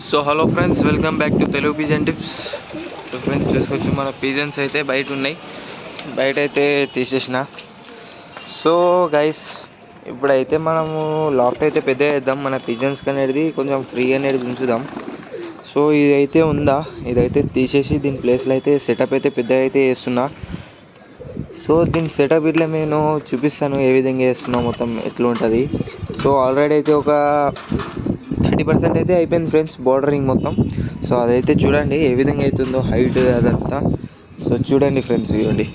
So hello friends, welcome back to Telugu pigeon tips. So friends, చూసుకొచ్చి మన pigeons అయితే బయట ఉన్నాయి, బయట అయితే తీసేసిన. సో గైస్, ఇప్పుడైతే మనము లాఫ్ట్ అయితే పెద్ద చేద్దాం, మన పిజన్స్ అనేది కొంచెం ఫ్రీ అనేది ఉంచుదాం. సో ఇదైతే ఉందా, ఇదైతే తీసేసి దీని ప్లేస్లో అయితే సెటప్ అయితే పెద్దగా అయితే చేస్తున్నా. సో దీని సెటప్ ఇట్లా నేను చూపిస్తాను, ఏ విధంగా చేస్తున్నా, మొత్తం ఎట్లా ఉంటుంది. సో ఆల్రెడీ అయితే ఒక 30% అయితే అయిపోయింది ఫ్రెండ్స్, బోర్డరింగ్ మొత్తం. సో అదైతే చూడండి ఏ విధంగా అవుతుందో, హైట్ అదంతా. సో చూడండి ఫ్రెండ్స్, ఇవ్వండి.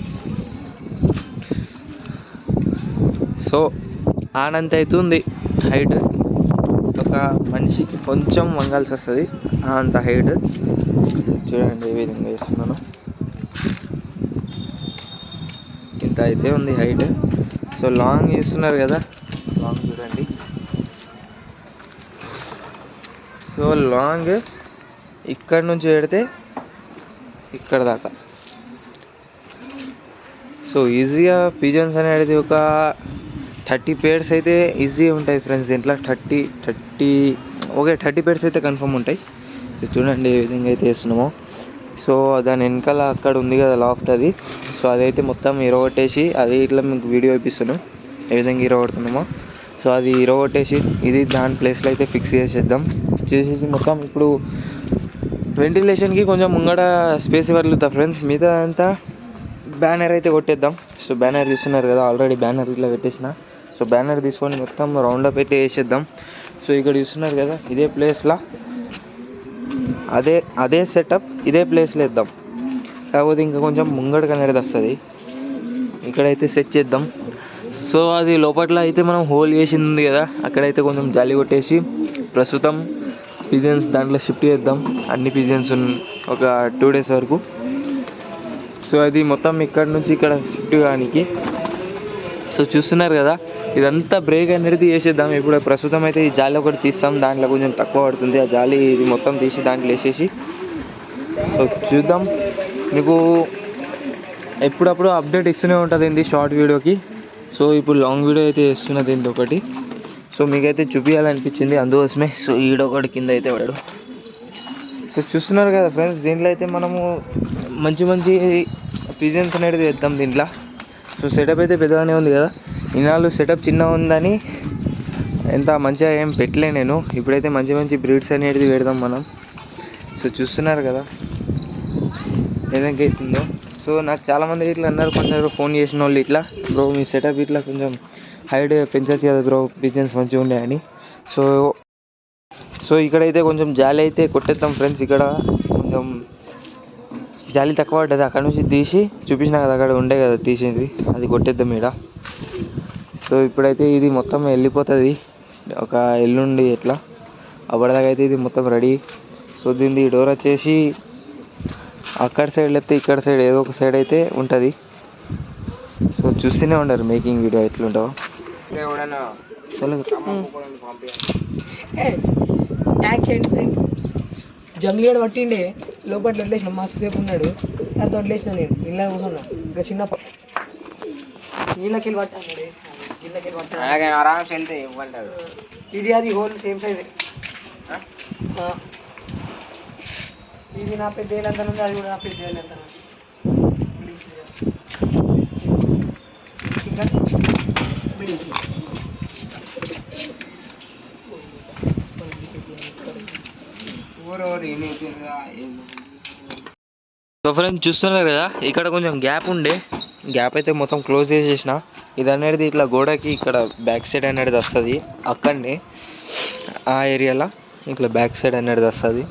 సో ఆనంత అవుతుంది హైట్, ఒక మనిషికి కొంచెం వంగాల్సి వస్తుంది అంత హైట్. చూడండి ఏ విధంగా వేస్తున్నాను, ఇంత అయితే ఉంది హైట్. సో లాంగ్ చేస్తున్నారు కదా, లాంగ్ చూడండి. సో లాంగ్ ఇక్కడ నుంచి పెడితే ఇక్కడ దాకా. సో ఈజీగా పిజన్స్ అనేది ఒక 30 pairs అయితే ఈజీగా ఉంటాయి ఫ్రెండ్స్. దీంట్లో 30 pairs అయితే కన్ఫర్మ్ ఉంటాయి. సో చూడండి ఏ విధంగా అయితే వేస్తున్నామో. సో దాని వెనకాల అక్కడ ఉంది కదా లాఫ్ట్, అది. సో అదైతే మొత్తం ఇరగొట్టేసి, అది ఇట్లా మీకు వీడియో ఇప్పిస్తున్నాం ఏ విధంగా ఇరగొడుతున్నామో. సో అది ఇరగొట్టేసి ఇది దాని ప్లేస్లో అయితే ఫిక్స్ చేసేద్దాం. చేసేసి మొత్తం ఇప్పుడు వెంటిలేషన్కి కొంచెం ముంగడ స్పేస్ ఇవ్వగలుగుతా ఫ్రెండ్స్. మిగతా అంతా బ్యానర్ అయితే కొట్టేద్దాం. సో బ్యానర్ చూస్తున్నారు కదా, ఆల్రెడీ బ్యానర్ ఇట్లా పెట్టేసిన. సో బ్యానర్ తీసుకొని మొత్తం రౌండప్ అయితే వేసేద్దాం. సో ఇక్కడ చూస్తున్నారు కదా, ఇదే ప్లేస్లో అదే సెటప్ ఇదే ప్లేస్లో వేద్దాం. కాకపోతే ఇంకా కొంచెం ముంగడగా అనేది వస్తుంది, ఇక్కడైతే సెట్ చేద్దాం. సో అది లోపల అయితే మనం హోల్ చేసింది ఉంది కదా, అక్కడైతే కొంచెం జాలి కొట్టేసి ప్రస్తుతం పిజన్స్ దాంట్లో షిఫ్ట్ చేద్దాం. అన్ని పిజన్స్ ఒక 2 days వరకు. సో అది మొత్తం ఇక్కడ నుంచి ఇక్కడ షిఫ్ట్ కానికి. సో చూస్తున్నారు కదా, ఇదంతా బ్రేక్ అనేది వేసేద్దాం. ఇప్పుడు ప్రస్తుతం అయితే ఈ జాలి ఒకటి తీస్తాం, దాంట్లో కొంచెం తక్కువ పడుతుంది. ఆ జాలి ఇది మొత్తం తీసి దాంట్లో వేసేసి సో చూద్దాం. మీకు ఎప్పుడప్పుడు అప్డేట్ ఇస్తూనే ఉంటుంది ఏంటి షార్ట్ వీడియోకి. సో ఇప్పుడు లాంగ్ వీడియో అయితే వేస్తున్నది ఏంటి ఒకటి. సో మీకైతే చూపించాలనిపించింది, అందుకోసమే. సో ఈడొకటి కింద అయితే వాడు. సో చూస్తున్నారు కదా ఫ్రెండ్స్, దీంట్లో అయితే మనము మంచి పిజన్స్ అనేది వేద్దాం దీంట్లో. సో సెటప్ అయితే పెద్దగానే ఉంది కదా, ఇన్నాళ్ళు సెటప్ చిన్నగా ఉందని ఎంత మంచిగా ఏం పెట్టలే నేను. ఇప్పుడైతే మంచి బ్రీడ్స్ అనేది పెడదాం మనం. సో చూస్తున్నారు కదా ఏదైనా అవుతుందో. సో నాకు చాలామంది ఇట్లా అన్నారు, కొందరు ఫోన్ చేసిన వాళ్ళు ఇట్లా, బ్రో మీ సెటప్ ఇట్లా కొంచెం హైట్ పెంచచ్చు కదా బ్రో, పిజన్స్ మంచిగా ఉన్నాయని. సో ఇక్కడైతే కొంచెం జాలి అయితే కొట్టేద్దాం ఫ్రెండ్స్. ఇక్కడ కొంచెం జాలి తక్కువ పడ్డది, అక్కడ నుంచి తీసి చూపించిన కదా, అక్కడ ఉండే కదా తీసింది, అది కొట్టేద్దాం ఇక్కడ. సో ఇప్పుడైతే ఇది మొత్తం వెళ్ళిపోతుంది ఒక ఎల్లుండి ఎట్లా, అప్పటిదాకా అయితే ఇది మొత్తం రెడీ. సో దీన్ని డోర్ వచ్చేసి అక్కడ సైడ్ లేకపోతే ఇక్కడ సైడ్ ఏదో ఒక సైడ్ అయితే ఉంటుంది. సో చూస్తూనే ఉండరు మేకింగ్ వీడియో ఎట్లుంటావో. జంగ్లీడు పట్టిండే లోపల వదిలేసిన, మస్తు సేపు ఉన్నాడు. దాంతో వదిలేసిన నేను ఇళ్ళ కూర్చున్నా. ఇంకా చిన్న నీళ్ళకి పట్టాడు, నీళ్ళకి పట్టాడు ఆరామ్స్ వెళ్తే ఇవ్వంటాడు. ఇది అది హోల్ సేమ్ సైజే. ఇది నా పెద్ద ఏళ్ళు ఎంత ఉంది, అది కూడా నా పెద్ద ఏళ్ళు ఎంత ఉంది. సో ఫ్రెండ్స్ చూస్తున్నారు కదా, ఇక్కడ కొంచెం గ్యాప్ ఉండే, గ్యాప్ అయితే మొత్తం క్లోజ్ చేసేసిన. ఇది అనేది ఇట్లా గోడకి ఇక్కడ బ్యాక్ సైడ్ అనేది వస్తుంది, అక్కడనే ఆ ఏరియాలో ఇట్లా బ్యాక్ సైడ్ అనేది వస్తుంది.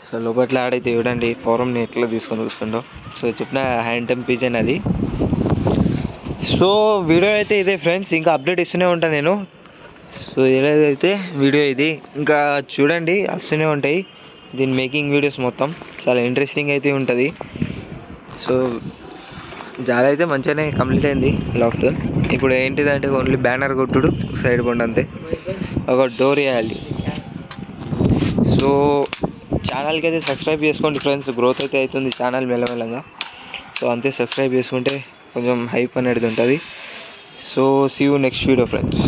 సో లోపల ఆడైతే చూడండి ఫారంని ఎట్లా తీసుకొని వస్తుండో. సో చెప్పిన హ్యాండ్ టెంప్ పిజన్ అది. సో వీడియో అయితే ఇదే ఫ్రెండ్స్, ఇంకా అప్డేట్ ఇస్తూనే ఉంటాను నేను. సో ఏదైతే వీడియో ఇది ఇంకా చూడండి, వస్తూనే ఉంటాయి దీని మేకింగ్ వీడియోస్ మొత్తం. చాలా ఇంట్రెస్టింగ్ అయితే ఉంటుంది. సో జాలి అయితే మంచిగానే కంప్లీట్ అయింది లాఫ్ట్. ఇప్పుడు ఏంటిదంటే ఓన్లీ బ్యానర్ కొట్టుడు సైడ్ కొండ, అంతే. ఒక డోర్ వేయాలి. సో ఛానల్కి అయితే సబ్స్క్రైబ్ చేసుకోండి ఫ్రెండ్స్, గ్రోత్ అయితే అవుతుంది ఛానల్ మెల్లమెల్లగా. సో అంతే, సబ్స్క్రైబ్ చేసుకుంటే కొంచెం హైప్ అనేది ఉంటుంది. So see you next video friends.